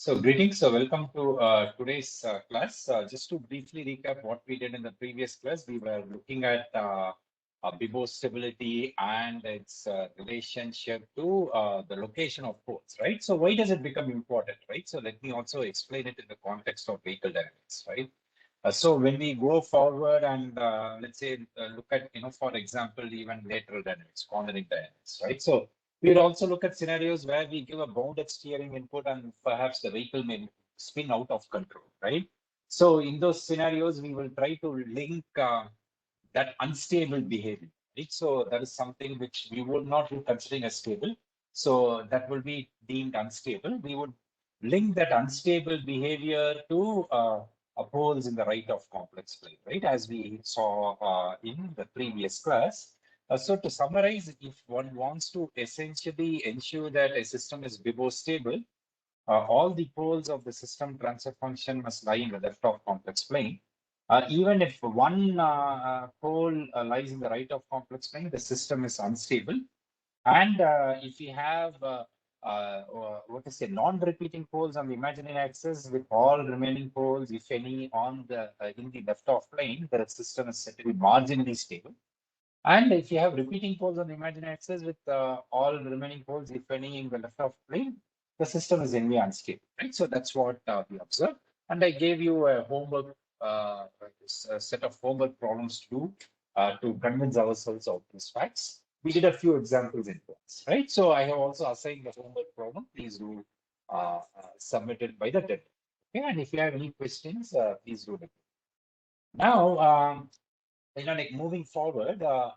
So greetings, welcome to today's class. Just to briefly recap what we did in the previous class, we were looking at BIBO stability and its relationship to the location of poles, right? So why does it become important, right? So let me also explain it in the context of vehicle dynamics, right? So when we go forward and let's say look at, for example, even lateral dynamics, cornering dynamics, right? So we'll also look at scenarios where we give a bounded steering input and perhaps the vehicle may spin out of control, right? So in those scenarios, we will try to link that unstable behavior, right? So that is something which we would not be considering as stable. So that will be deemed unstable. We would link that unstable behavior to poles in the right of complex plane, right? As we saw in the previous class. So to summarize, if one wants to essentially ensure that a system is BIBO stable, all the poles of the system transfer function must lie in the left of complex plane. Even if one pole lies in the right of complex plane, the system is unstable. And if we have what is a non-repeating poles on the imaginary axis with all remaining poles, if any, on the in the left of plane, the system is said to be marginally stable. And if you have repeating poles on the imaginary axis with all remaining poles, if any, in the left of plane, the system is anyway unstable, right? So that's what we observed. And I gave you a homework, a set of homework problems to convince ourselves of these facts. We did a few examples in class, right? So I have also assigned the homework problem. Please do submit it by the deadline. Okay, and if you have any questions, please do. Now, like moving forward, I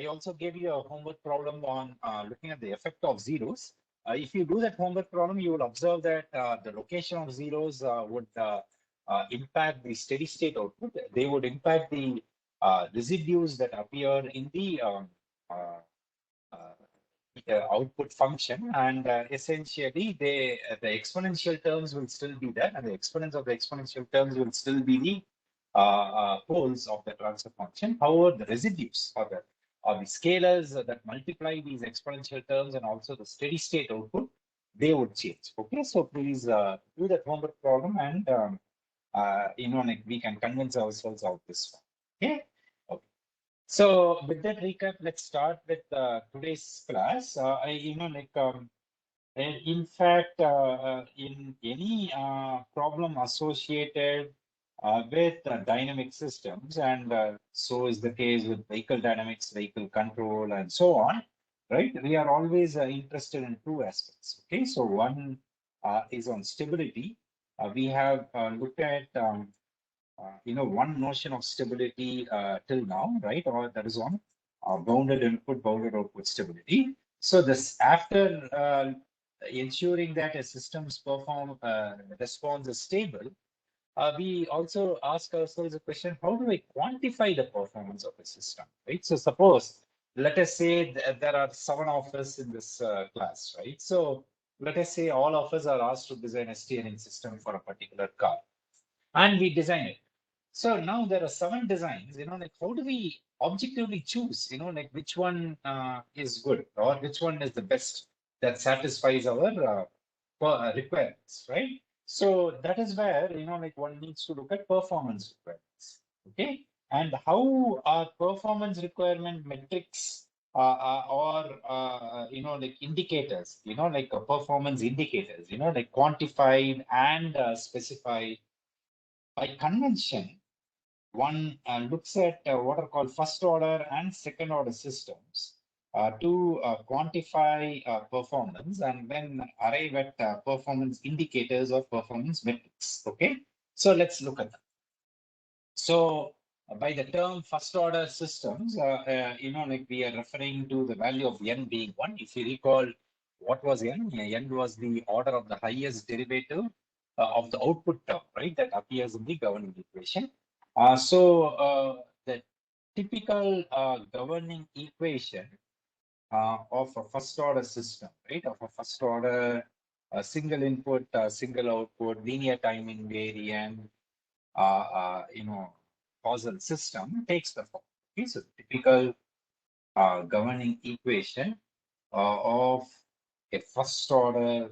also gave you a homework problem on looking at the effect of zeros. If you do that homework problem, you will observe that the location of zeros would impact the steady state output. They would impact the residues that appear in the output function, and essentially the exponential terms will still be there, and the exponents of the exponential terms will still be the poles of the transfer function. However, the residues or the scalars that multiply these exponential terms and also the steady state output, they would change. Okay, so please do that homework problem, and like we can convince ourselves of this one. Okay. Okay. So with that recap, let's start with today's class. In fact, in any problem associated with dynamic systems, and so is the case with vehicle dynamics, vehicle control, and so on, right? We are always interested in two aspects. Okay, so one is on stability. We have looked at one notion of stability till now, right? Or that is on bounded input, bounded output stability. So this after ensuring that a system's response is stable, we also ask ourselves a question: how do I quantify the performance of a system, right? So suppose, let us say there are 7 of us in this class, right? So let us say all of us are asked to design a steering system for a particular car, and we design it. So now there are 7 designs, like how do we objectively choose, like which one is good or which one is the best that satisfies our requirements, right? So that is where, like one needs to look at performance requirements, okay? And how are performance requirement metrics like indicators, like performance indicators, like quantified and specified by convention. One looks at what are called first order and second order systems to quantify performance and then arrive at performance indicators or performance metrics. Okay, so let's look at that. So by the term first order systems, like we are referring to the value of n being 1. If you recall, what was n? N was the order of the highest derivative of the output term, right? That appears in the governing equation. The typical governing equation of a first order system, right? Of a first order single input, single output, linear time invariant, causal system takes the form. Okay, so typical governing equation of a first order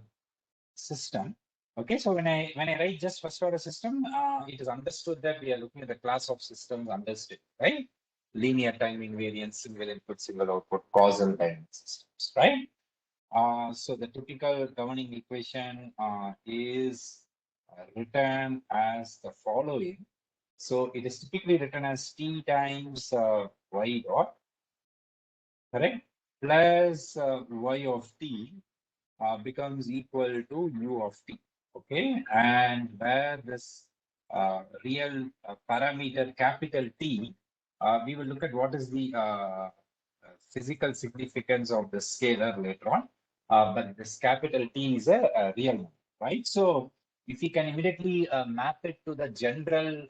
system Okay, so when I write just first order system, it is understood that we are looking at the class of systems understood, right? Linear time invariant, single input, single output, causal dynamic systems, right? So the typical governing equation is written as the following. So it is typically written as T times y dot, correct? Plus y of t becomes equal to u of t. Okay, and where this real parameter capital T, we will look at what is the physical significance of the scalar later on. But this capital T is a real number, right? So if we can immediately map it to the general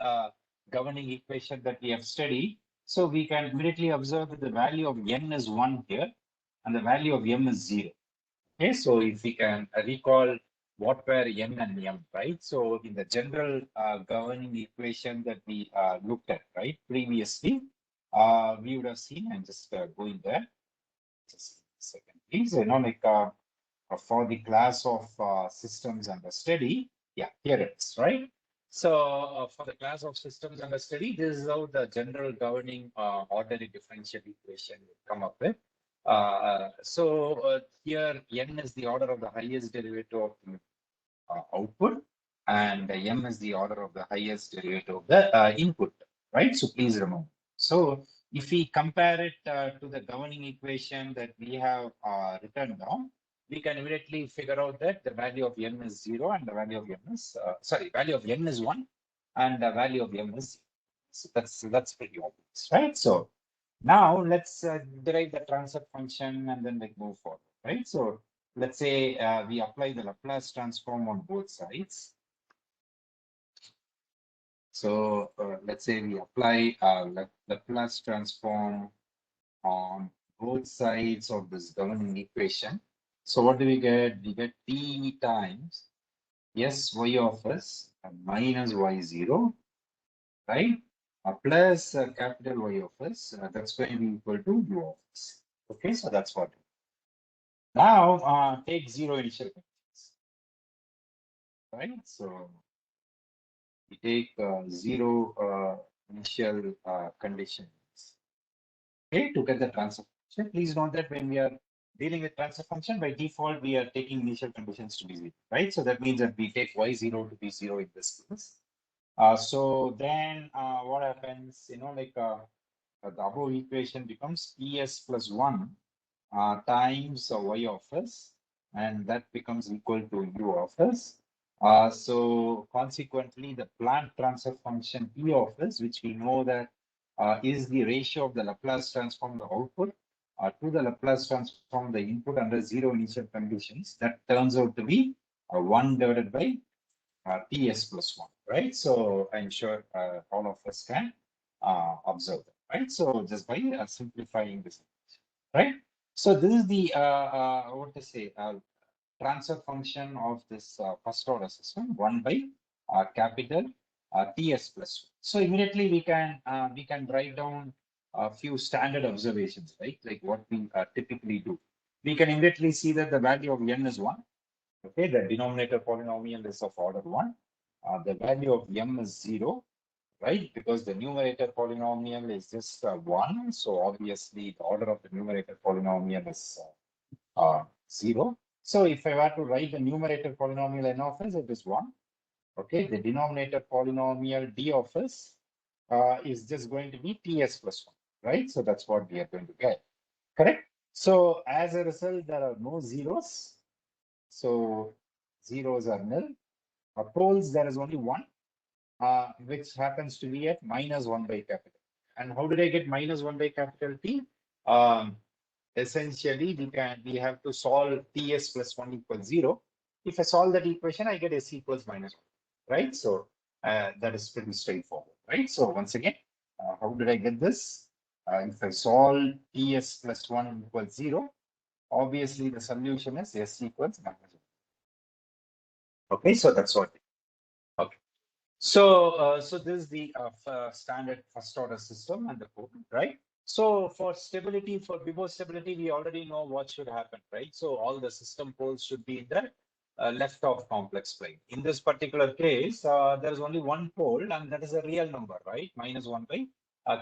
governing equation that we have studied, so we can immediately observe that the value of n is 1 here and the value of m is 0. Okay, so if we can recall what were n and m, right? So in the general governing equation that we looked at, right, previously, we would have seen, and just going there, just a second, please, like for the class of systems under study, yeah, here it is, right? So for the class of systems under study, this is how the general governing ordinary differential equation will come up with. Here n is the order of the highest derivative of the output, and m is the order of the highest derivative of the input, right? So please remember. So if we compare it to the governing equation that we have written down, we can immediately figure out that the value of m is 0 and the value of m is, value of n is 1 and the value of m is 0. So that's pretty obvious, right? So now let's derive the transfer function and then move forward, right? So let's say we apply the Laplace transform on both sides. So let's say we apply Laplace transform on both sides of this governing equation. So what do we get? We get t times s y of s minus y0, right? Plus capital Y of s, that's going to be equal to u of s. Okay, so that's what. Now take zero initial conditions, right? So we take zero initial conditions, okay, to get the transfer function. Please note that when we are dealing with transfer function, by default, we are taking initial conditions to be zero, right? So that means that we take y0 to be 0 in this case. So then what happens, the above equation becomes ES plus 1 times y of s, and that becomes equal to u of s. So consequently, the plant transfer function P of s, which we know that is the ratio of the Laplace transform the output to the Laplace transform the input under zero initial conditions, that turns out to be 1 divided by Ts plus 1, right? So I'm sure all of us can observe that, right? So just by simplifying this, right? So this is the what to say transfer function of this first order system, 1 by capital Ts plus 1. So immediately we can write down a few standard observations, right? Like what we typically do. We can immediately see that the value of n is 1. Okay, the denominator polynomial is of order 1. The value of m is 0, right? Because the numerator polynomial is just 1. So obviously the order of the numerator polynomial is 0. So if I were to write the numerator polynomial n of s, it is 1. Okay, the denominator polynomial d of s is just going to be ts plus 1, right? So that's what we are going to get, correct? So as a result, there are no zeros. So zeros are nil. Poles, there is only one, which happens to be at minus 1 by capital. And how did I get minus 1 by capital T? Essentially, we have to solve Ts plus 1 equals 0. If I solve that equation, I get S equals minus 1, right? So that is pretty straightforward, right? So once again, how did I get this? If I solve Ts plus 1 equals 0, obviously the solution is S equals minus 1. Okay, so that's what. Okay. So this is the standard first order system and the code, right? So for stability, for Bibo stability, we already know what should happen, right? So all the system poles should be in the left of complex plane. In this particular case, there is only one pole, and that is a real number, right? Minus 1 by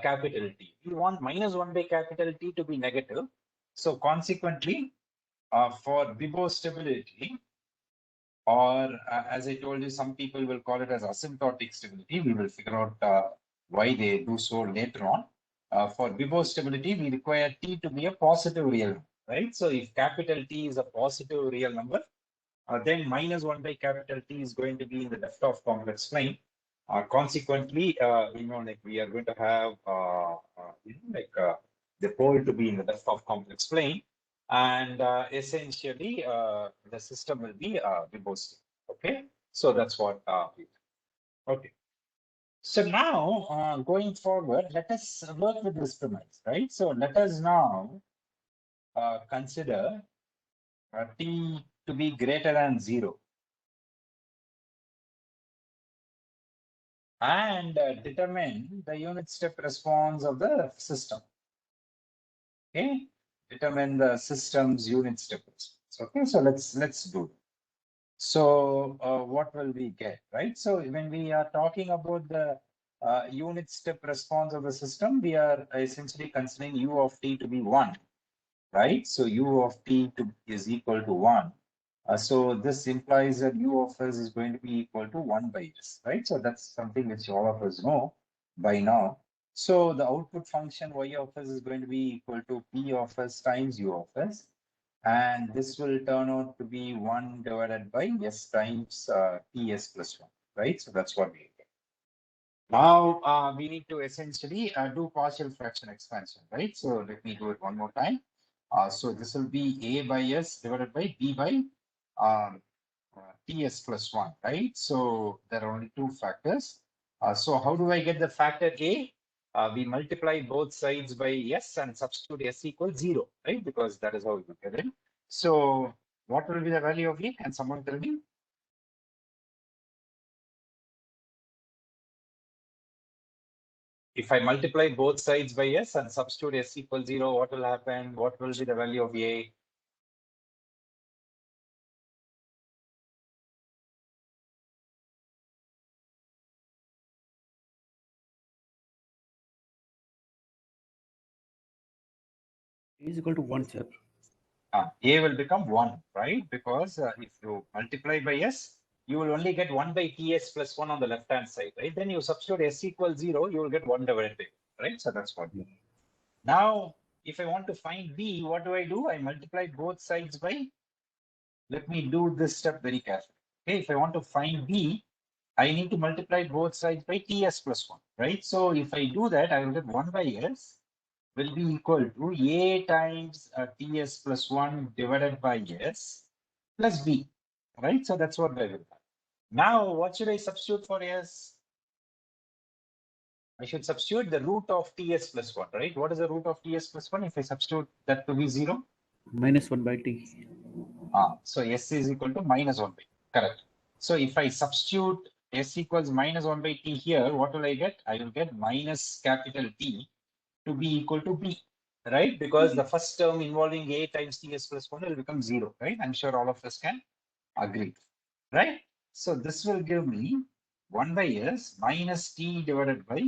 capital T. We want minus 1 by capital T to be negative. So consequently, for Bibo stability, or as I told you, some people will call it as asymptotic stability. We will figure out why they do so later on. For Bibo stability, we require T to be a positive real number, right? So if capital T is a positive real number, then minus 1 by capital T is going to be in the left of complex plane. Consequently, like we are going to have, the pole to be in the left of complex plane. And essentially, the system will be Bibo. Okay, so that's what we okay. So now, going forward, let us work with this premise, right? So let us now consider T to be greater than 0. And determine the unit step response of the system. Okay, determine the system's unit step response. Okay, so let's do it. So what will we get, right? So when we are talking about the unit step response of the system, we are essentially considering u of t to be 1, right? So u of t is equal to 1. So this implies that u of s is going to be equal to 1 by s, right? So that's something which all of us know by now. So the output function y of s is going to be equal to p of s times u of s. And this will turn out to be 1 divided by s times ts plus 1, right? So that's what we get. Now we need to essentially do partial fraction expansion, right? So let me do it one more time. So this will be a by s divided by b by ts plus 1, right? So there are only two factors. So how do I get the factor a? We multiply both sides by s and substitute s equals 0, right? Because that is how we get it. So what will be the value of a? Can someone tell me? If I multiply both sides by s and substitute s equals 0, what will happen? What will be the value of a? Is equal to 1, sir. A will become 1, right? Because if you multiply by s, you will only get 1 by ts plus 1 on the left hand side, right? Then you substitute s equals 0, you will get 1 divided by, right? So that's what. Yeah. Now, if I want to find b, what do? I multiply both sides by, let me do this step very carefully. Okay, if I want to find b, I need to multiply both sides by ts plus 1, right? So if I do that, I will get 1 by s will be equal to a times ts plus 1 divided by s plus b, right? So that's what I will have. Now, what should I substitute for s? I should substitute the root of ts plus 1, right? What is the root of ts plus 1 if I substitute that to be 0? Minus 1 by t. So s is equal to minus 1 by t, correct. So if I substitute s equals minus 1 by t here, what will I get? I will get minus capital T to be equal to b, right? Because the first term involving a times ts plus 1 will become 0, right? I'm sure all of us can agree, right? So this will give me 1 by s minus t divided by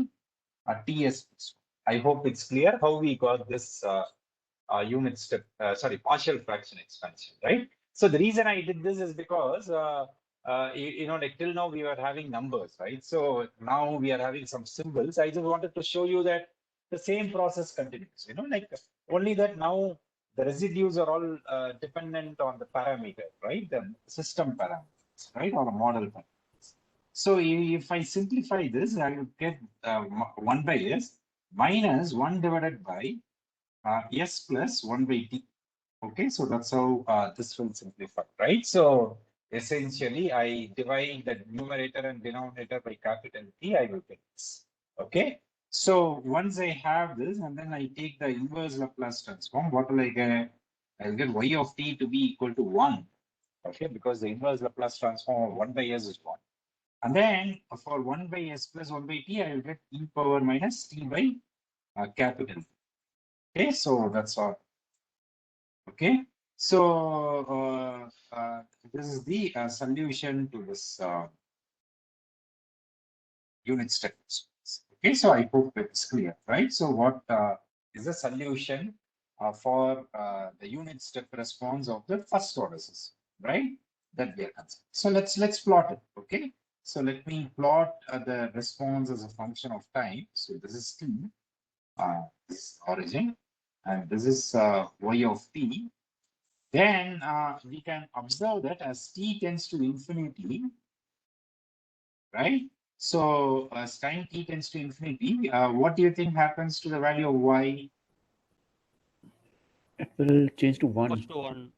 ts plus 1. I hope it's clear how we got this unit step, partial fraction expansion, right? So the reason I did this is because, like till now we were having numbers, right? So now we are having some symbols. I just wanted to show you that the same process continues, like only that now the residues are all dependent on the parameter, right? The system parameters, right? Or the model parameters. So if I simplify this, I will get 1 by s minus 1 divided by s plus 1 by t. Okay, so that's how this will simplify, right? So essentially, I divide the numerator and denominator by capital T, I will get this. Okay, so once I have this and then I take the inverse Laplace transform, what will I get? I'll get y of t to be equal to 1. Okay, because the inverse Laplace transform of 1 by s is 1. And then for 1 by s plus 1 by t, I will get e power minus t by capital T. Okay, so that's all. Okay, so this is the solution to this unit step response. Okay, so I hope it's clear, right? So what is the solution for the unit step response of the first order system, right? That we are considering. So let's plot it. Okay, so let me plot the response as a function of time. So this is t, this is origin, and this is y of t. Then we can observe that as t tends to infinity, right? So as time t tends to infinity, what do you think happens to the value of y? It will change to Goes 1. to 1.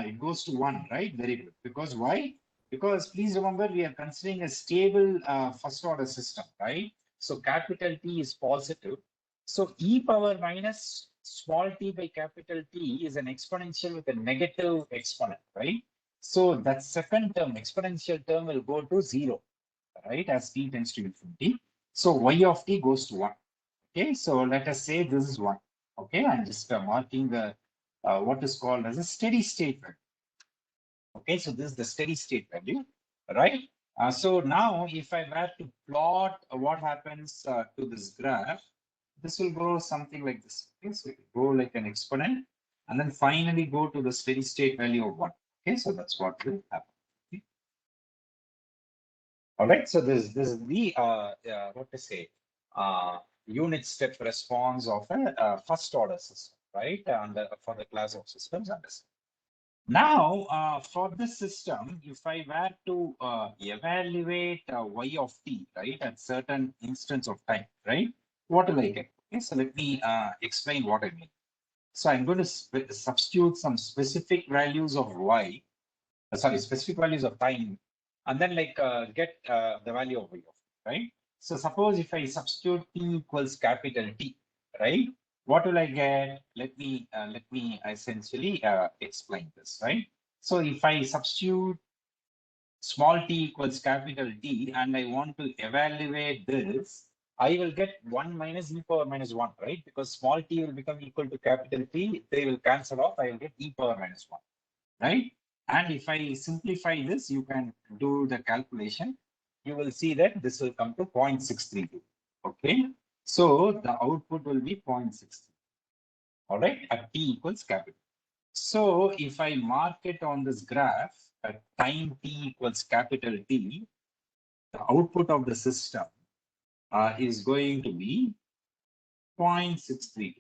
It goes to 1, right? Very good. Because why? Because please remember, we are considering a stable first order system, right? So capital T is positive. So e power minus small t by capital T is an exponential with a negative exponent, right? So that second term, exponential term, will go to 0, right, as t tends to infinity. So y of t goes to 1. Okay, so let us say this is 1. Okay, I'm just marking the what is called as a steady state value. Okay, so this is the steady state value, right? So now if I were to plot what happens to this graph, this will go something like this. Okay, so it will go like an exponent and then finally go to the steady state value of 1. Okay, so that's what will happen. Okay. All right, so this is the what to say unit step response of a first order system, right? And for the class of systems understand. Now, for this system, if I were to evaluate y of t, right, at certain instance of time, right, what will I get? Okay, so let me explain what I mean. So I'm going to substitute some specific values of y, sorry, specific values of time, and then like get the value of y of t, right? So suppose if I substitute t equals capital T, right? What will I get? Let me essentially explain this, right? So if I substitute small t equals capital T and I want to evaluate this, I will get 1 minus e power minus 1, right? Because small t will become equal to capital T, they will cancel off, I will get e power minus 1, right? And if I simplify this, you can do the calculation. You will see that this will come to 0.632. Okay. So the output will be 0.63. All right. At t equals capital. So if I mark it on this graph at time t equals capital T, the output of the system is going to be 0.632.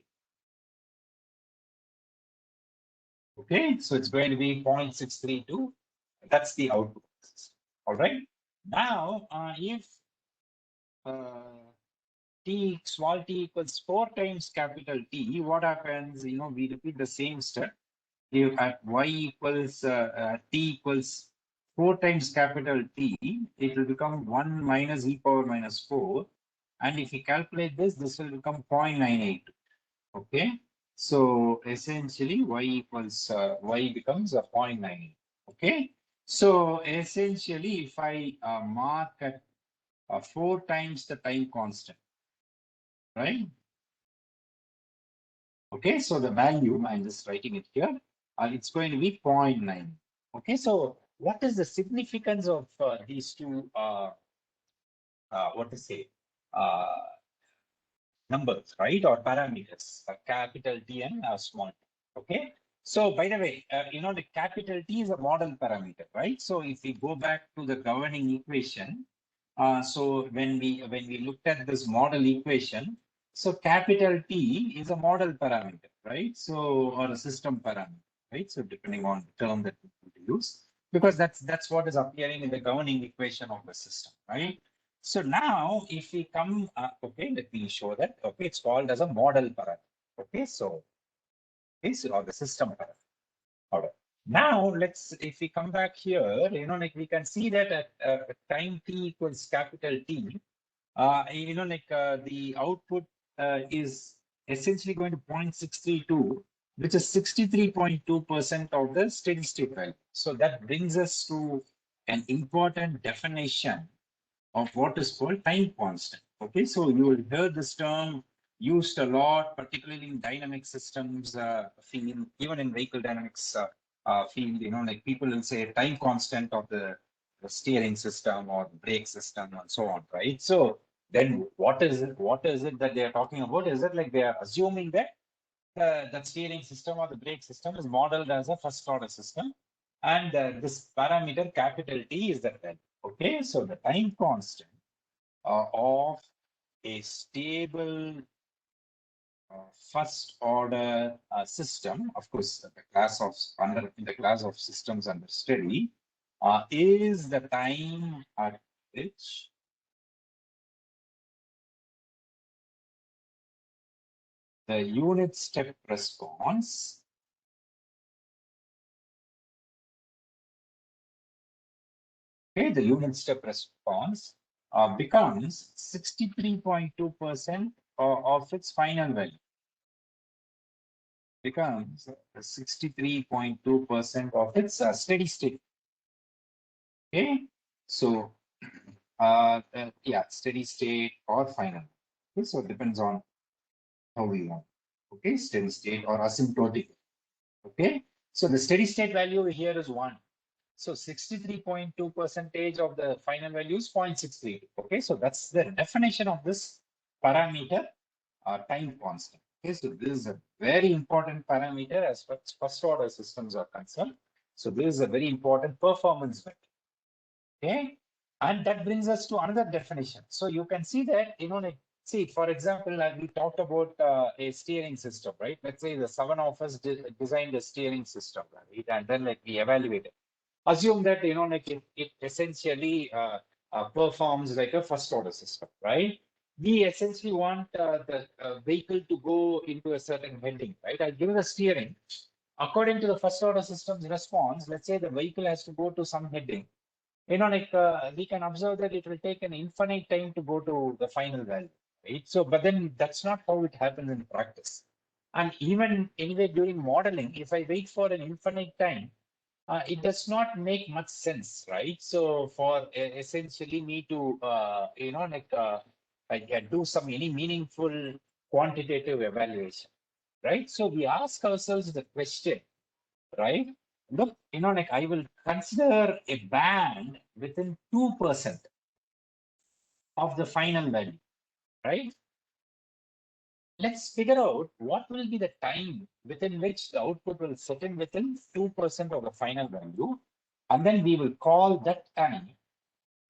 Okay, so it's going to be 0.632. That's the output of the system. All right. Now, if t small t equals 4 times capital T, what happens? You know, we repeat the same step. If at y equals t equals 4 times capital T, it will become 1 minus e power minus 4. And if we calculate this, this will become 0.98. Okay. So essentially y becomes a 0.98. Okay. So essentially, if I mark at 4 times the time constant, right? Okay, so the value, I'm just writing it here, it's going to be 0.9. Okay, so what is the significance of these two, what to say, numbers, right, or parameters, capital T and small t. Okay, so by the way, you know, the capital T is a model parameter, right? So if we go back to the governing equation, so when we looked at this model equation, so capital T is a model parameter, right? So or a system parameter, right? So depending on the term that we use, because that's what is appearing in the governing equation of the system, right? So now if we come, okay, let me show that. Okay, it's called as a model parameter. Okay, so this or the system parameter. All right. Now let's, if we come back here, you know, like we can see that at time t equals capital T, you know, like the output is essentially going to 0.632, which is 63.2% of the steady state value. So that brings us to an important definition of what is called time constant. Okay, so you will hear this term used a lot, particularly in dynamic systems, even in vehicle dynamics field, like people will say time constant of the steering system or the brake system and so on, right? So then what is it? What is it that they are talking about? Is it like they are assuming that that steering system or the brake system is modeled as a first order system, and this parameter capital T is the time. Okay, so the time constant of a stable first order system, of course, the class of under in the class of systems under study, is the time at which the unit step response the unit step response becomes 63.2% of its final value. Becomes 63.2% of its steady state. Okay, so yeah, steady state or final. Okay, so it depends on how we want. Okay, steady state or asymptotic. Okay, so the steady state value here is 1. So 63.2% of the final value is 0.63. Okay, so that's the definition of this parameter, time constant. Okay, so this is a very important parameter as far as first order systems are concerned. So this is a very important performance metric. Okay, and that brings us to another definition. So you can see that, like, see, for example, we talked about a steering system, right? Let's say the 7 of us designed a steering system, right? And then like we evaluate it. Assume that, like it essentially performs like a first order system, right? We essentially want the vehicle to go into a certain heading, right? I give the steering. According to the first order system's response, let's say the vehicle has to go to some heading. Like we can observe that it will take an infinite time to go to the final value, right? So, but then that's not how it happens in practice. And even anyway, during modeling, if I wait for an infinite time, it does not make much sense, right? So for essentially me to, do some any meaningful quantitative evaluation, right? So we ask ourselves the question, right? Look, like I will consider a band within 2% of the final value, right? Let's figure out what will be the time within which the output will settle within 2% of the final value. And then we will call that time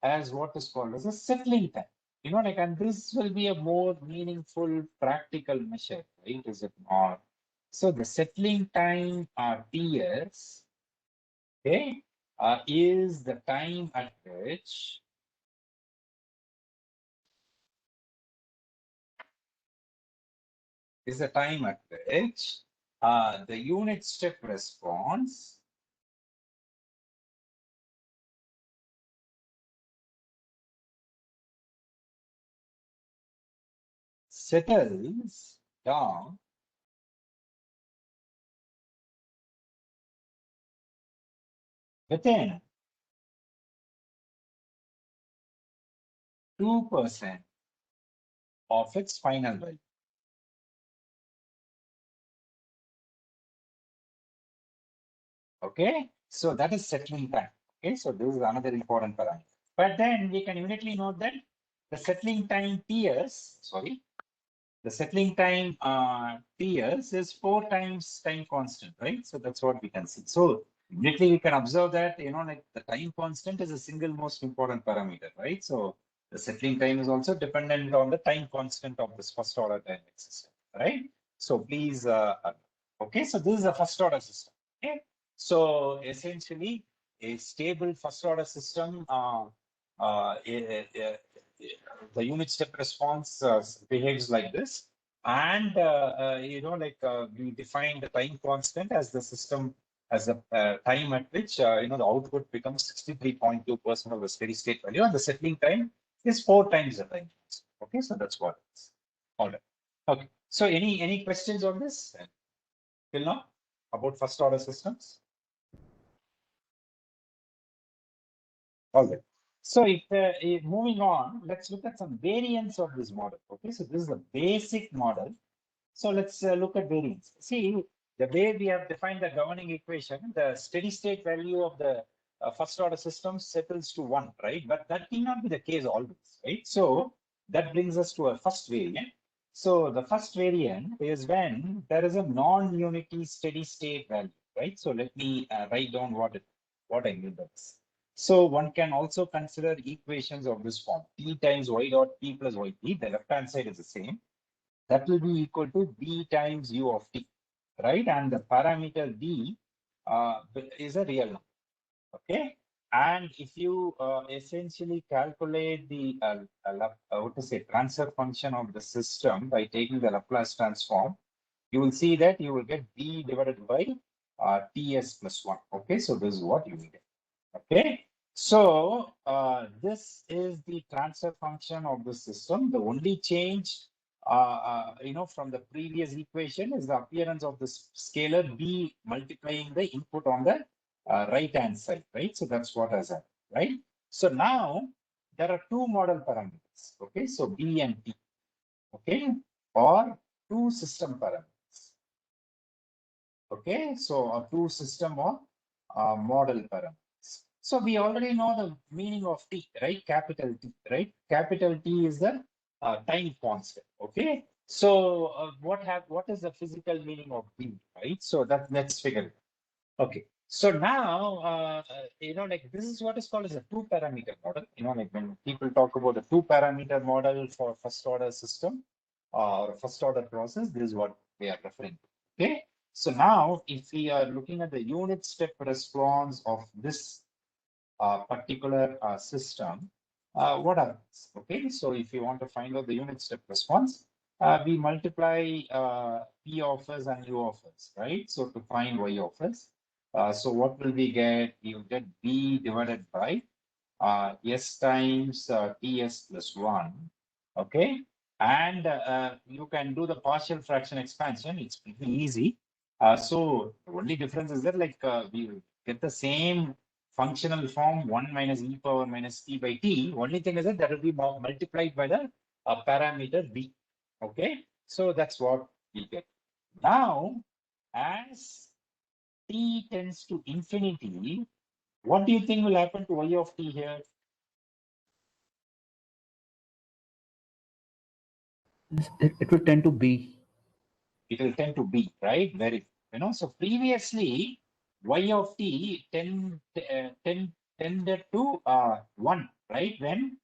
as what is called as a settling time. Like, and this will be a more meaningful practical measure, right? Is it not? So the settling time TS, okay, is the time at which the unit step response settles down within 2% of its final value. Okay, so that is settling time. Okay, so this is another important parameter. But then we can immediately note that the settling time TS, the settling time TS is 4 times time constant, right? So that's what we can see. So immediately we can observe that, like the time constant is the single most important parameter, right? So the settling time is also dependent on the time constant of this first order dynamic system, right? So please, okay, so this is a first order system. Okay, so essentially a stable first order system, the unit step response behaves like this. And, we define the time constant as the system, as the time at which, the output becomes 63.2% of the steady state value, and the settling time is 4 times the time. Okay, so that's what it is. All right. Okay. So any questions on this till now about first order systems? All right. So if moving on, let's look at some variants of this model. Okay, so this is a basic model. So let's look at variants. See, the way we have defined the governing equation, the steady state value of the first order system settles to 1, right? But that need not be the case always, right? So that brings us to a first variant. So the first variant is when there is a non-unity steady state value, right? So let me write down what I mean by this. So one can also consider equations of this form: t times y dot p plus yt. The left hand side is the same. That will be equal to b times u of t, right? And the parameter b is a real number. Okay. And if you essentially calculate the what to say, transfer function of the system by taking the Laplace transform, you will see that you will get b divided by ts plus 1. Okay, so this is what you will get. Okay, so this is the transfer function of the system. The only change, from the previous equation is the appearance of the scalar b multiplying the input on the right hand side, right? So that's what has happened, right? So now there are two model parameters, okay? So b and t, okay, or two system parameters, okay? So two system or model parameters. So we already know the meaning of T, right? Capital T, right? Capital T is the time constant. Okay. So what is the physical meaning of B, right? So let's figure it. Okay. So now like this is what is called as a two parameter model. Like when people talk about a two parameter model for first order system or first order process, this is what we are referring to. Okay. So now if we are looking at the unit step response of this particular system, what happens? Okay, so if you want to find out the unit step response, we multiply P of s and U of s, right? So to find Y of s, so what will we get? You get B divided by S times TS plus 1, okay? And you can do the partial fraction expansion. It's pretty easy. So the only difference is that like we get the same functional form 1 minus e power minus t by t. Only thing is that that will be multiplied by the parameter b. Okay, so that's what we get. Now, as t tends to infinity, what do you think will happen to y of t here? It will tend to B. It will tend to be, right? Very, so previously y of t tended to 1, right? When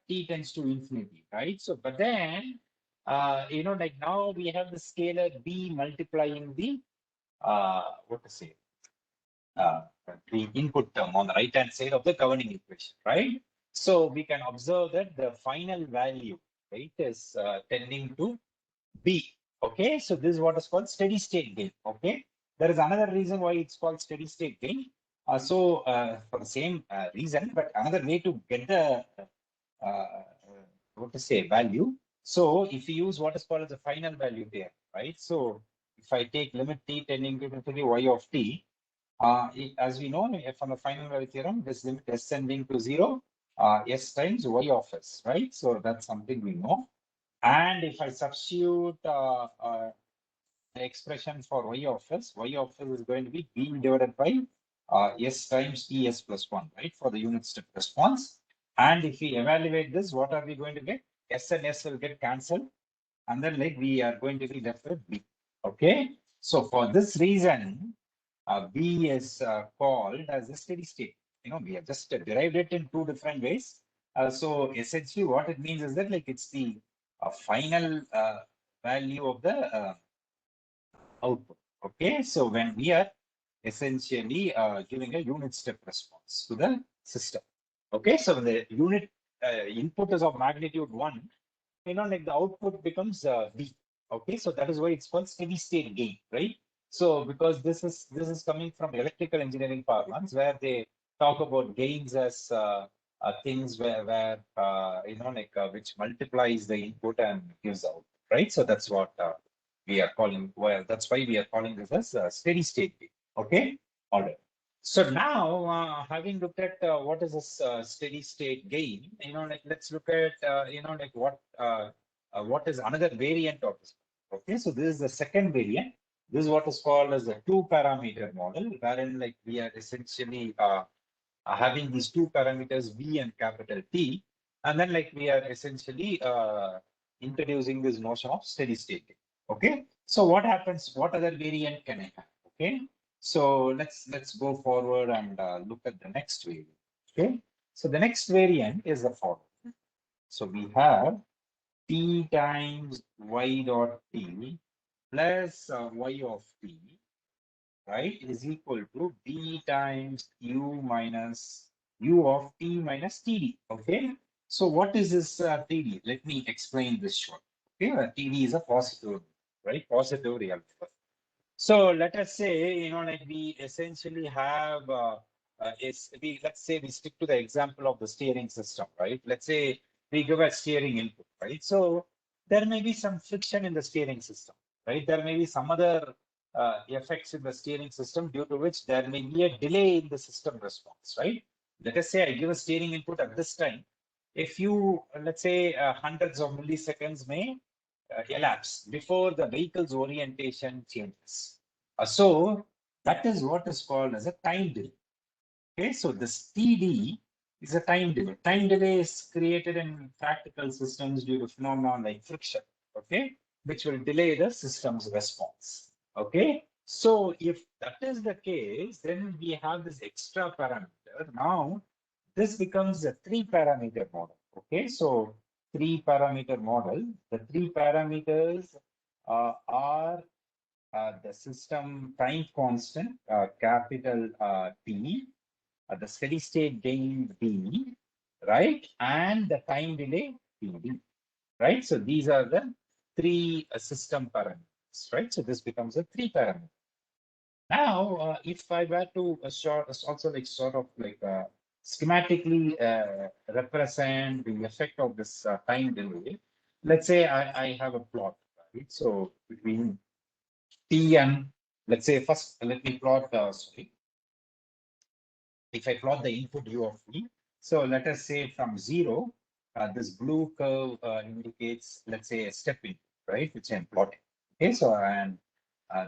t tends to infinity, right? So, but then, like now we have the scalar b multiplying the, what to say, uh, the input term on the right hand side of the governing equation, right? So we can observe that the final value, right, is tending to B. Okay, so this is what is called steady state gain. Okay, there is another reason why it's called steady state gain. For the same reason, but another way to get the what to say value. So if you use what is called as the final value there, right? So if I take limit t tending to infinity y of t, as we know from the final value theorem, this limit descending to 0, s times y of s, right? So that's something we know. And if I substitute the expression for y of s is going to be b divided by s times ts plus 1, right, for the unit step response. And if we evaluate this, what are we going to get? S and S will get cancelled, and then like we are going to be left with B. Okay, so for this reason, B is called as a steady state. We have just derived it in two different ways. So essentially, what it means is that like it's the final value of the output. Okay, so when we are essentially giving a unit step response to the system. Okay, so when the unit input is of magnitude 1, like the output becomes B. Okay, so that is why it's called steady state gain, right? So because this is coming from electrical engineering parlance, where they talk about gains as things where which multiplies the input and gives out, right? So that's what we are calling. Well, that's why we are calling this as steady state gain. Okay, all right. So now, having looked at what is this steady state gain, like let's look at like what is another variant of this. Okay, so this is the second variant. This is what is called as a two-parameter model, wherein like we are essentially having these two parameters V and capital T, and then like we are essentially introducing this notion of steady state. Okay, so what happens? What other variant can I have? Okay, so let's go forward and look at the next variant. Okay, so the next variant is the following. So we have T times Y dot T plus Y of T, right, is equal to B times U minus U of T minus TD. Okay. So what is this TD? Let me explain this short. Okay. TD is a positive, right? Positive real number. So let us say, like we essentially have, let's say we stick to the example of the steering system, right? Let's say we give a steering input, right? So there may be some friction in the steering system, right? There may be some other effects in the steering system due to which there may be a delay in the system response, right? Let us say I give a steering input at this time. If you, let's say, hundreds of milliseconds may elapse before the vehicle's orientation changes. So that is what is called as a time delay. Okay, so this TD is a time delay. Time delay is created in practical systems due to phenomenon like friction, okay, which will delay the system's response. Okay, so if that is the case, then we have this extra parameter. Now, this becomes a three-parameter model. Okay, so three-parameter model. The three parameters are the system time constant, capital T, the steady state gain B, right? And the time delay TD, right? So these are the three system parameters, right? So this becomes a three parameter. Now, if I were to also like sort of like schematically represent the effect of this time delay, let's say I have a plot, right? So between T and, let's say first, let me plot, sorry, if I plot the input u of t, so let us say from 0, this blue curve indicates, let's say, a step input, right, which I'm plotting. Okay, so and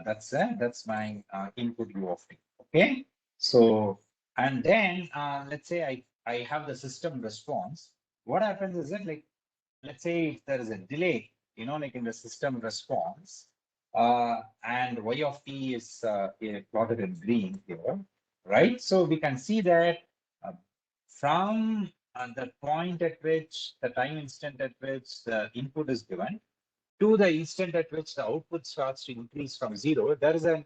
that's my input u of t. Okay, so and then let's say I have the system response. What happens is that, like, let's say if there is a delay, like in the system response, and y of t is plotted in green here, right? So we can see that uh, from the point at which the time instant at which the input is given to the instant at which the output starts to increase from 0, there is a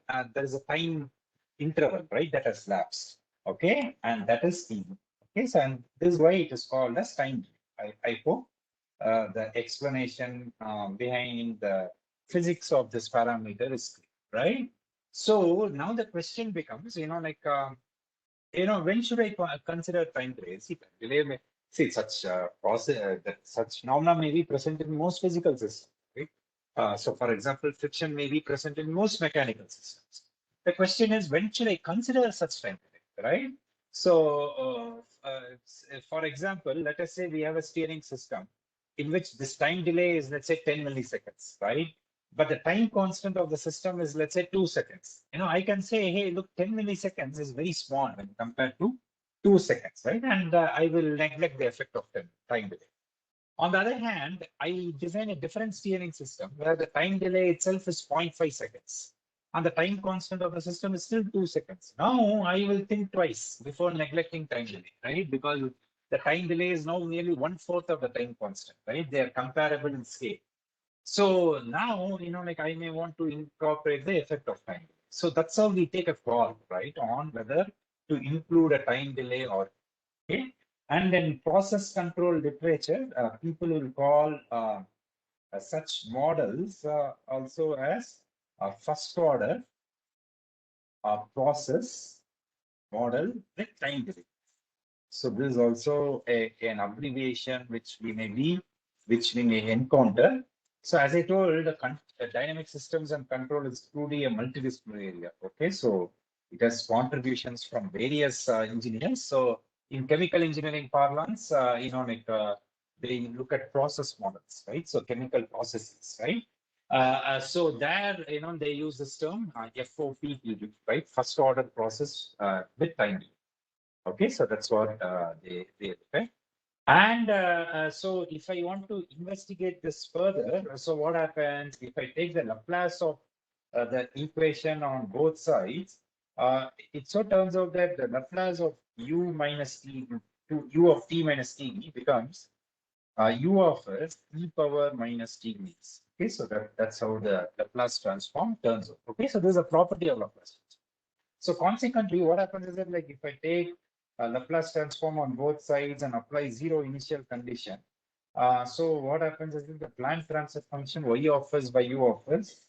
time interval, right, that has lapsed. Okay, and that is t. Okay, so and this is why it is called as time delay. I hope the explanation behind the physics of this parameter is clear, right? So now the question becomes, like, when should I consider time delay? See, time delay see, such process, that such phenomena may be present in most physical systems, right? So, for example, friction may be present in most mechanical systems. The question is, when should I consider such time delay, right? So, for example, let us say we have a steering system in which this time delay is, let's say, 10 milliseconds, right? But the time constant of the system is, let's say, 2 seconds. I can say, hey, look, 10 milliseconds is very small when compared to 2 seconds, right? And I will neglect the effect of time delay. On the other hand, I design a different steering system where the time delay itself is 0.5 seconds. And the time constant of the system is still 2 seconds. Now I will think twice before neglecting time delay, right? Because the time delay is now nearly 1/4 of the time constant, right? They are comparable in scale. So now, like I may want to incorporate the effect of time. So that's how we take a call, right, on whether to include a time delay or, okay. And in process control literature, people will call such models also as first order process model with time delay. So this is also an abbreviation which we may encounter. So as I told, the dynamic systems and control is truly a multidisciplinary area. Okay, so it has contributions from various engineers. So in chemical engineering parlance, like they look at process models, right? So chemical processes, right? So there, they use this term FOP, right? First order process with time delay. Okay, so that's what they refer. And so if I want to investigate this further, so what happens if I take the Laplace of the equation on both sides? It so turns out that the Laplace of u minus t to u of t minus t becomes u of s e power minus t means. Okay, so that's how the Laplace transform turns out. Okay, so this is a property of Laplace. So consequently, what happens is that like if I take a Laplace transform on both sides and apply zero initial condition, so what happens is that the Planck transfer function y of s by u of s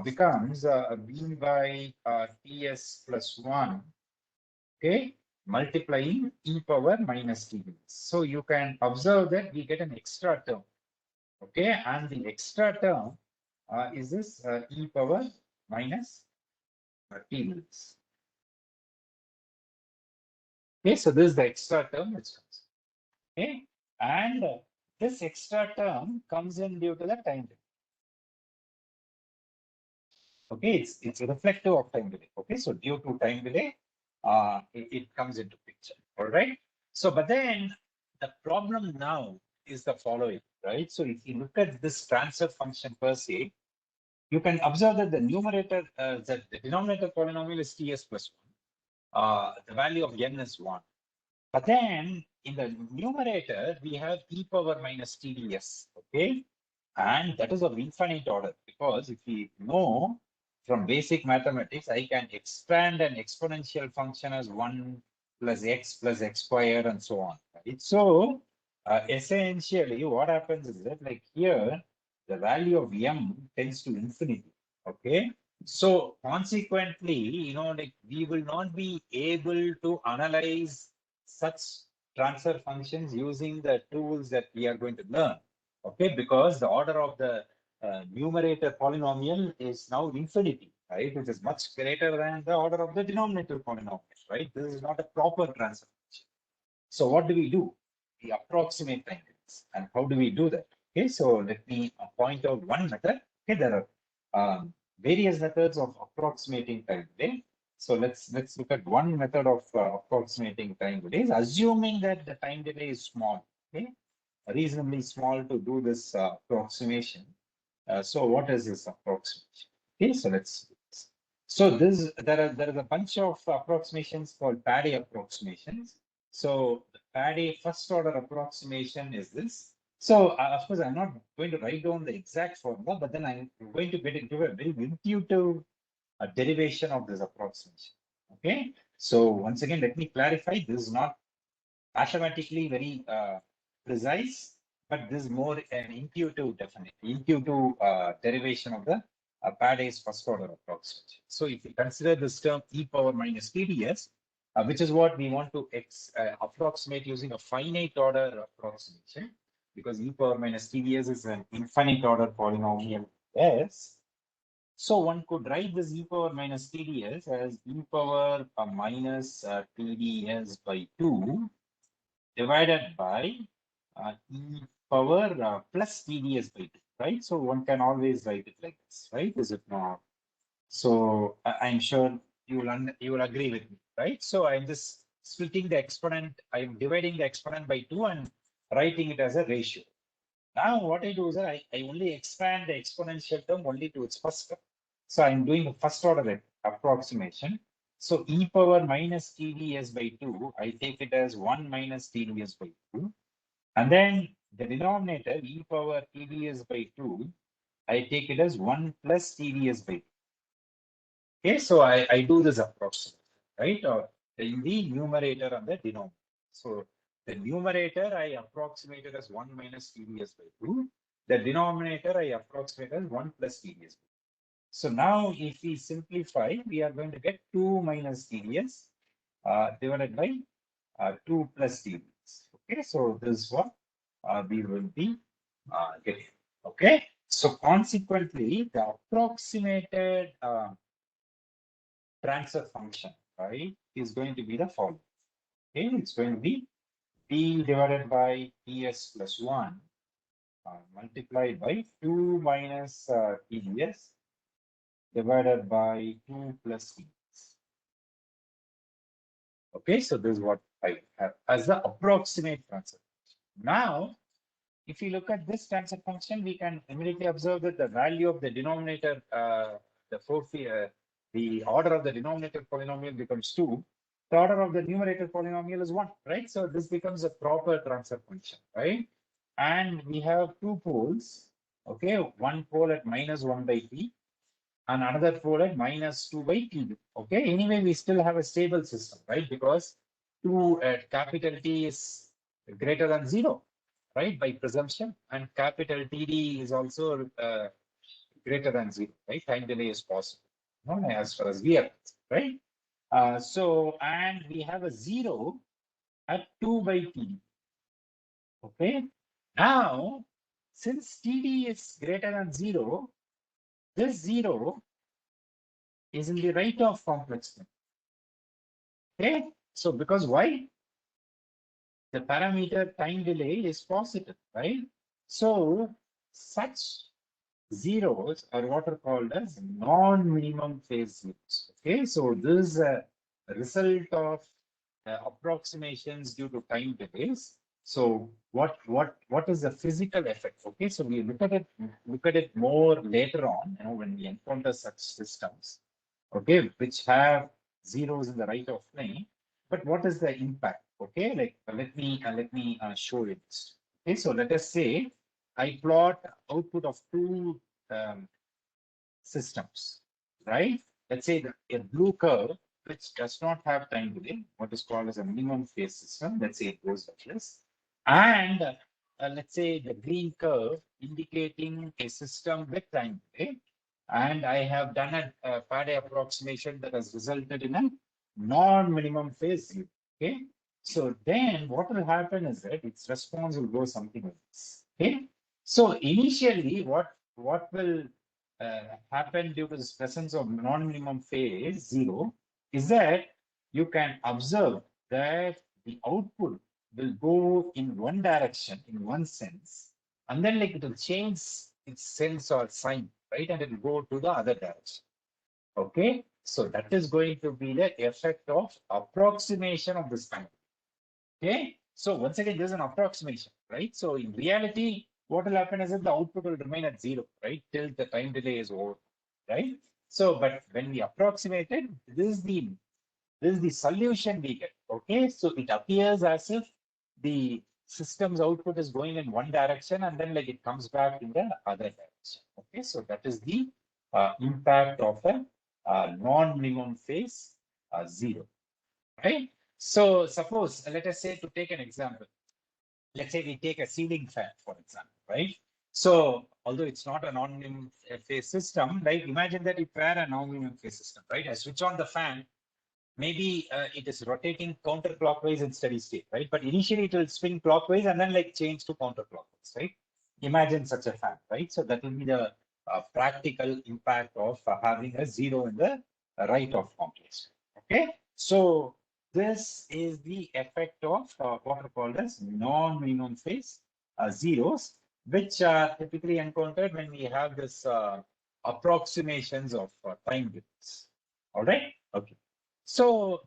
becomes b by ts plus 1, okay, multiplying e power minus t. So you can observe that we get an extra term, okay, and the extra term is this e power minus t minutes. Okay, so this is the extra term which comes. Okay, and this extra term comes in due to the time delay. Okay, it's reflective of time delay. Okay, so due to time delay, it comes into picture. All right. So, but then the problem now is the following, right? So if you look at this transfer function per se, you can observe that the numerator, that the denominator polynomial is ts plus 1. The value of n is 1. But then in the numerator, we have e power minus TDS, okay? And that is of infinite order because if we know from basic mathematics, I can expand an exponential function as 1 plus x squared and so on, right? So essentially what happens is that like here, the value of m tends to infinity, okay? So consequently, like we will not be able to analyze such transfer functions using the tools that we are going to learn. Okay, because the order of the numerator polynomial is now infinity, right? Which is much greater than the order of the denominator polynomial, right? This is not a proper transfer function. So what do? We approximate time delays. And how do we do that? Okay, so let me point out one method. Okay, there are various methods of approximating time delay. So let's look at one method of approximating time delays, assuming that the time delay is small. Okay, reasonably small to do this approximation. So what is this approximation? Okay, so let's. So there is a bunch of approximations called Paddy approximations. So the Paddy first order approximation is this. So of course I'm not going to write down the exact formula, but then I'm going to get into a very intuitive derivation of this approximation. Okay. So once again, let me clarify. This is not mathematically very precise, but this is more an intuitive derivation of the Paddy's first order approximation. So if you consider this term e power minus TDS, which is what we want to approximate using a finite order approximation, because e power minus TDS is an infinite order polynomial S. So one could write this e power minus TDS as e power minus TDS by 2 divided by e power plus TDS by 2, right? So one can always write it like this, right? Is it not? So I'm sure you will agree with me, right? So I'm just splitting the exponent. I'm dividing the exponent by 2 and writing it as a ratio. Now what I do is I only expand the exponential term only to its first term. So I'm doing the first order approximation. So e power minus TDS by 2, I take it as 1 minus TDS by 2. And then the denominator e power TDS by 2, I take it as 1 plus TDS by 2. Okay, so I do this approximation, right? Or in the numerator and the denominator. So the numerator I approximated as 1 minus TDS by 2. The denominator I approximate as 1 plus TDS by 2. So now if we simplify, we are going to get 2 minus TDS divided by 2 plus TDS. Okay, so this is what we will be getting. Okay, so consequently, the approximated transfer function, right, is going to be the following. Okay, it's going to be p divided by ps plus 1 multiplied by 2 minus TDS divided by 2 plus TDS. Okay, so this is what I have as the approximate transfer. Now, if you look at this transfer function, we can immediately observe that the value of the denominator, the order of the denominator polynomial becomes 2. The order of the numerator polynomial is 1, right? So this becomes a proper transfer function, right? And we have two poles, okay? One pole at minus 1 by t and another pole at minus 2 by t. Okay, anyway, we still have a stable system, right? Because 2 at capital T is greater than 0, right? By presumption, and capital TD is also greater than 0, right? Time delay is possible, no, as far as we are concerned, right? So, and we have a 0 at 2 by TD. Okay, now, since TD is greater than 0, this 0 is in the right of complex number. Okay, so because why? The parameter time delay is positive, right? So such zeros are what are called as non-minimum phase zeros. Okay, so this is a result of approximations due to time delays. So what is the physical effect? Okay, so we look at it more later on, when we encounter such systems, okay, which have zeros in the right of plane. But what is the impact? Okay, like let me show you this. Okay, so let us say I plot output of two systems, right? Let's say a blue curve which does not have time delay, what is called as a minimum phase system. Let's say it goes like this, and let's say the green curve indicating a system with time delay. And I have done a Faraday approximation that has resulted in a non-minimum phase zero. Okay, so then what will happen is that its response will go something like this. Okay, so initially, what will happen due to this presence of non-minimum phase zero is that you can observe that the output will go in one direction in one sense, and then like it will change its sense or sign, right? And it will go to the other direction. Okay, so that is going to be the effect of approximation of this time. Okay, so once again, there's an approximation, right? So in reality, what will happen is that the output will remain at 0, right? Till the time delay is over, right? So, but when we approximate it, this is the solution we get. Okay, so it appears as if the system's output is going in one direction and then like it comes back in the other direction. Okay, so that is the impact of a non-minimum phase 0, right? So suppose, let us say, to take an example, let's say we take a ceiling fan, for example, right? So although it's not a non-minimum phase system, like imagine that it were a non-minimum phase system, right? I switch on the fan, maybe it is rotating counterclockwise in steady state, right? But initially it will swing clockwise and then like change to counterclockwise, right? Imagine such a fan, right? So that will be the practical impact of having a 0 in the right of complex. Okay, so this is the effect of what are called as non-minimum phase zeros, which are typically encountered when we have this approximations of time delays. All right. Okay. So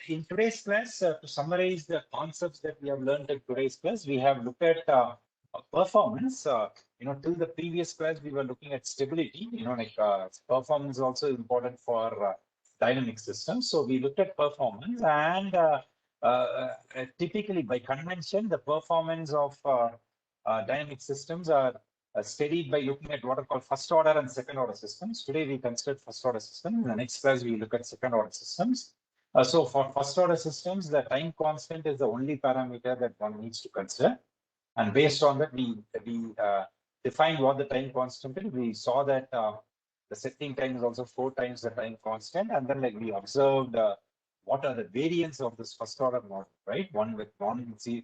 in today's class, to summarize the concepts that we have learned in today's class, we have looked at performance. Till the previous class, we were looking at stability. Performance is also important for dynamic systems. So we looked at performance, and typically by convention, the performance of dynamic systems are studied by looking at what are called first order and second order systems. Today we consider first order systems. In the next class we look at second order systems. So for first order systems, the time constant is the only parameter that one needs to consider. And based on that, we defined what the time constant is. We saw that the setting time is also 4 times the time constant. And then like we observed what are the variants of this first order model, right? One with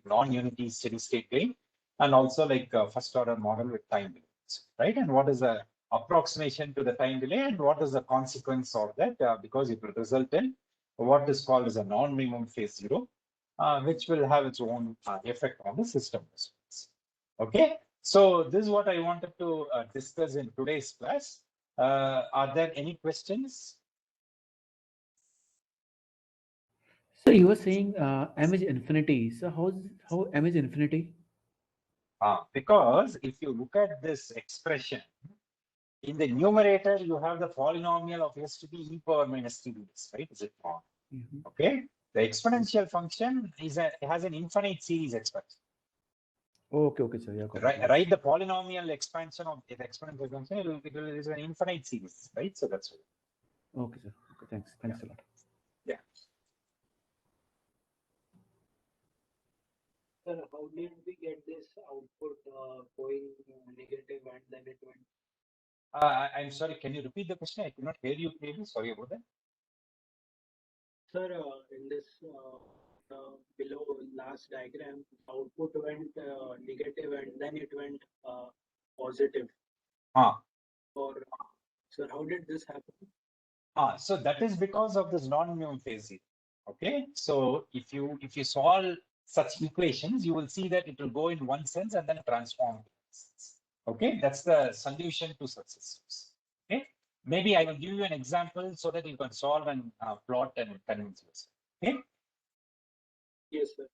non-unity steady state gain, and also like first order model with time delays, right? And what is the approximation to the time delay, and what is the consequence of that? Because it will result in what is called as a non-minimum phase zero, which will have its own effect on the system response. Okay, So this is what I wanted to discuss in today's class. Are there any questions? So you were saying m is infinity. So how m is infinity? Because if you look at this expression, in the numerator, you have the polynomial of s to the e power minus t dx, right? Is it wrong? Mhm. Okay. The exponential function has an infinite series expansion. Okay, sir. Yeah, got it. Right, the polynomial expansion of the exponential function, it is an infinite series, right? So that's what. Okay, sir. Okay, thanks. Thanks a lot. Yeah. Sir, how did we get this output going negative and then it went? I'm sorry, can you repeat the question? I could not hear you clearly. Sorry about that. Sir, in this below last diagram, output went negative and then it went positive. Ah. Or, sir, how did this happen? So that is because of this non-minimum phase zero. Okay, so if you solve such equations, you will see that it will go in one sense and then transform. Okay, that's the solution to such systems. Okay, maybe I will give you an example so that you can solve and plot and convince yourself. Okay. Yes, sir.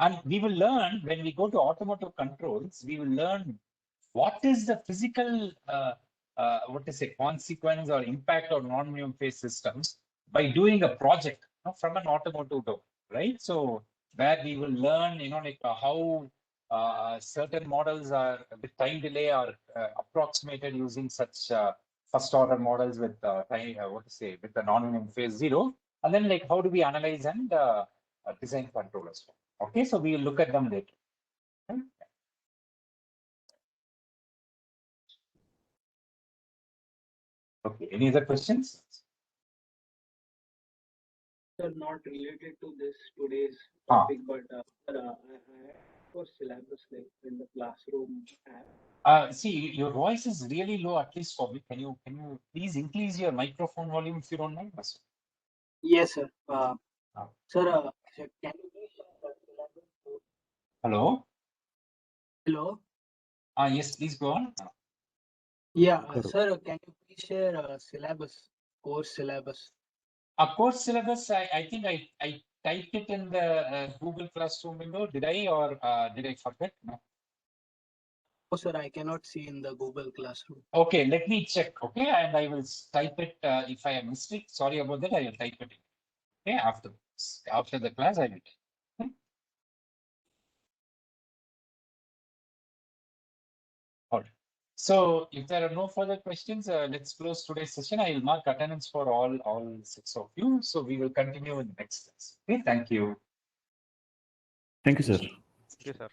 And we will learn when we go to automotive controls, we will learn what is the physical, what is a consequence or impact of non-minimum phase systems by doing a project, from an automotive domain, right? So where we will learn, like how certain models are with time delay are approximated using such first order models with time, with the non-minimum phase zero, and then like how do we analyze and design controllers. Okay, so we will look at them later. Okay, any other questions? Sir, not related to this today's topic, but I for syllabus like in the classroom app. See, your voice is really low, at least for me. Can you please increase your microphone volume if you don't mind? Yes, sir. Sir, can you please share the syllabus? Hello? Hello. Yes, please go on. Yeah, Got it. sir, can you please share syllabus, course syllabus? Course syllabus, I think I typed it in the Google Classroom window. Did I, or did I forget? No. Oh, sir, I cannot see in the Google Classroom. Okay, let me check. Okay, and I will type it. If I have missed it, sorry about that. I will type it. Okay, after the class, I will. Okay. All right. So if there are no further questions, let's close today's session. I will mark attendance for all 6 of you. So we will continue in the next class. Okay, thank you. Thank you, sir. Thank you, sir.